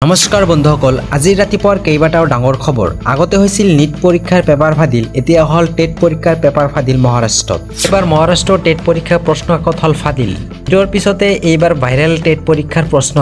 নমস্কাৰ বন্ধুসকল, আজি ৰাতিপুৱাৰ কেইবাটাও ডাঙৰ খবৰ। আগতে হৈছিল নিট পৰীক্ষাৰ পেপাৰ ফাদিল, এতিয়া হ'ল টেট পৰীক্ষাৰ পেপাৰ ফাদিল মহাৰাষ্ট্ৰত। এইবাৰ মহাৰাষ্ট্ৰৰ টেট পৰীক্ষাৰ প্ৰশ্ন কাকত হ'ল ফাদিল। ইটোৰ পিছতে এইবাৰ ভাইৰেল টেট পৰীক্ষাৰ প্ৰশ্ন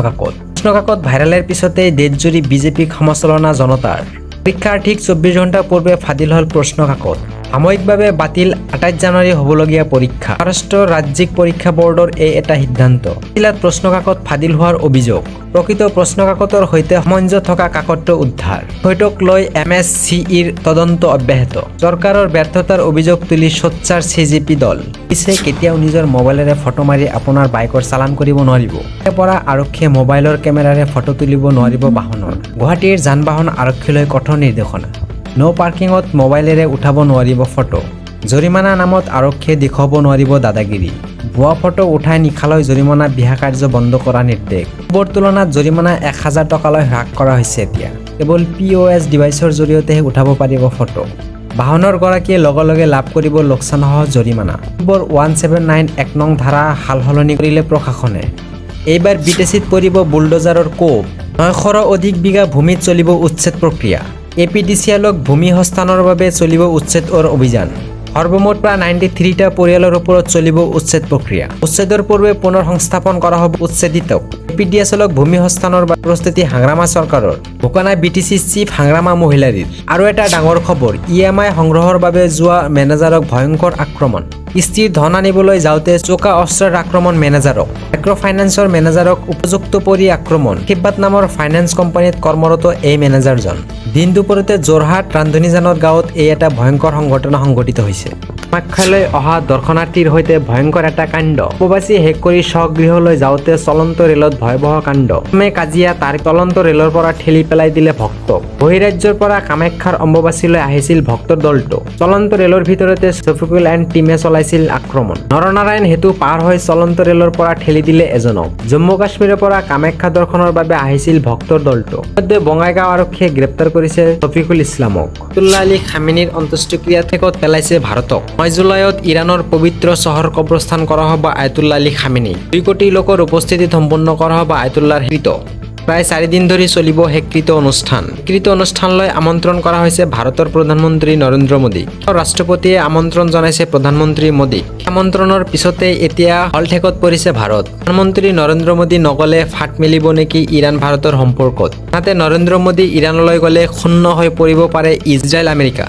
কাকত ভাইৰেলৰ পিছতে দেশজুৰি বিজেপিক সমালোচনা জনতাৰ। পৰীক্ষাৰ ঠিক 24 ঘণ্টা পূৰ্বে ফাদিল হ'ল প্ৰশ্ন কাকত। সাময়িকভাৱে বাতিল 28 জানুৱাৰী হ'বলগীয়া পৰীক্ষা। মহাৰাষ্ট্ৰৰ ৰাজ্যিক পৰীক্ষা বৰ্ডৰ এটা সিদ্ধান্ত। জিলাত প্ৰশ্ন কাকত ফাদিল হোৱাৰ অভিযোগ। প্ৰকৃত প্ৰশ্ন কাকতৰ সৈতে সম্বন্ধ থকা কাকতটো উদ্ধাৰ। বিষয়টোক লৈ MSCIৰ তদন্ত অব্যাহত। চৰকাৰৰ ব্যৰ্থতাৰ অভিযোগ তুলি সোচ্চাৰ CJP দল। পিছে কেতিয়াও নিজৰ মোবাইলেৰে ফটো মাৰি আপোনাৰ বাইকৰ চালান কৰিব নোৱাৰিব। ইয়াৰ পৰা আৰক্ষীয়ে মোবাইলৰ কেমেৰাৰে ফটো তুলিব নোৱাৰিব বাহনৰ। গুৱাহাটীৰ যান বাহন আৰক্ষীলৈ কঠোৰ নিৰ্দেশনা। ন' পাৰ্কিঙত মোবাইলেৰে উঠাব নোৱাৰিব ফটো। জৰিমনা নামত আৰক্ষীয়ে দেখুৱাব নোৱাৰিব দাদাগিৰি। ভুৱা ফটো উঠাই নিশালৈ জৰিমনা বিহা কাৰ্য বন্ধ কৰা নিৰ্দেশ। পূৰ্বৰ তুলনাত জৰিমনা 1000 টকালৈ হ্ৰাস কৰা হৈছে। এতিয়া কেৱল POS ডিভাইচৰ জৰিয়তেহে উঠাব পাৰিব ফটো। বাহনৰ গৰাকীয়ে লগে লগে লাভ কৰিব লোকচানসহ জৰিমনা। পূৰ্বৰ 179 1 নং ধাৰা সালসলনি কৰিলে প্ৰশাসনে। এইবাৰ BTCত পৰিব বুলডোজাৰৰ কোব। 900ৰো অধিক বিঘা ভূমিত চলিব উচ্ছেদ প্ৰক্ৰিয়া। APDCLক ভূমি হস্তান্তৰৰ বাবে চলিব উচ্ছেদৰ অভিযান। সৰ্বমুঠ প্ৰায় 93টা পৰিয়ালৰ ওপৰত চলিব উচ্ছেদ প্ৰক্ৰিয়া। উচ্ছেদৰ পূৰ্বে পুনৰ সংস্থাপন কৰা হ'ব উচ্ছেদিতক। APDCLক ভূমি হস্তান্তৰৰ প্ৰস্তুতি হাংৰামা চৰকাৰৰ। ভোকানাই BTC চিফ হাংৰামা মহিলাৰীৰ। আৰু এটা ডাঙৰ খবৰ, EMI সংগ্ৰহৰ বাবে যোৱা মেনেজাৰক ভয়ংকৰ আক্ৰমণ। কিস্তিৰ ধন আনিবলৈ যাওঁতে চোকা অস্ত্ৰৰ আক্ৰমণ মেনেজাৰক। মাইক্ৰ' ফাইনেন্সৰ মেনেজাৰক উপযুক্ত পৰি আক্ৰমণ। শিববাট নামৰ ফাইনেন্স কোম্পানীত কৰ্মৰত এই মেনেজাৰজন। দিন দুপৰতে যোৰহাট ৰান্ধনীজানৰ গাঁৱত এটা ভয়ংকৰ সংঘটনা সংঘটিত হৈছে। কামাখ্যালৈ অহা দৰ্শনাৰ্থীৰ সৈতে ভয়ংকৰ এটা কাণ্ড। উপবাসী শেষ কৰি স্বগৃহলৈ যাওঁতে চলন্ত ৰেলত ভয়াৱহ কাণ্ড। কাজিয়া তাৰ চলন্ত ৰেলৰ পৰা ঠেলি পেলাই দিলে ভক্তক। বহিৰাজ্যৰ পৰা কামাখ্যাৰ অম্বুবাচীলৈ আহিছিল ভক্তৰ দলটো। চলন্ত ৰেলৰ ভিতৰতে ছফিকুল এণ্ড টিমে চলাইছিল আক্ৰমণ। নৰনাৰায়ণ সেতু পাৰ হৈ চলন্ত ৰেলৰ পৰা ঠেলি দিলে এজনক। জম্মু কাশ্মীৰৰ পৰা কামাখ্যা দৰ্শনৰ বাবে আহিছিল ভক্তৰ দলটো। ইতিমধ্যে বঙাইগাঁও আৰক্ষীয়ে গ্ৰেপ্তাৰ কৰিছে ছফিকুল ইছলামক। আয়াতুল্লাহ আলী খামেনিৰ অন্ত্যেষ্টিক্ৰিয়াত ঠেকত পেলাইছে ভাৰতক। 9 জুলাইত ইৰাণৰ পবিত্ৰ চহৰ কব্ৰস্থান কৰা হ'ব আয়াতুল্লাহ আলী খামেনি। 2 কোটি লোকৰ উপস্থিতিত সম্পন্ন কৰা হ'ব আয়াতুল্লাহৰ কৃত। প্ৰায় 4 দিন ধৰি চলিব শেষকৃত অনুষ্ঠান। শেষকৃত অনুষ্ঠানলৈ আমন্ত্ৰণ কৰা হৈছে ভাৰতৰ প্ৰধানমন্ত্ৰী নৰেন্দ্ৰ মোদী। ৰাষ্ট্ৰপতিয়ে আমন্ত্ৰণ জনাইছে প্ৰধানমন্ত্ৰী মোদীক। আমন্ত্ৰণৰ পিছতে এতিয়া হলঠেকত পৰিছে ভাৰত। প্ৰধানমন্ত্ৰী নৰেন্দ্ৰ মোদী নগলে ফাট মেলিব নেকি ইৰাণ ভাৰতৰ সম্পৰ্কত। আনহাতে নৰেন্দ্ৰ মোদী ইৰাণলৈ গ'লে ক্ষুণ্ণ হৈ পৰিব পাৰে ইজৰাইল আমেৰিকা।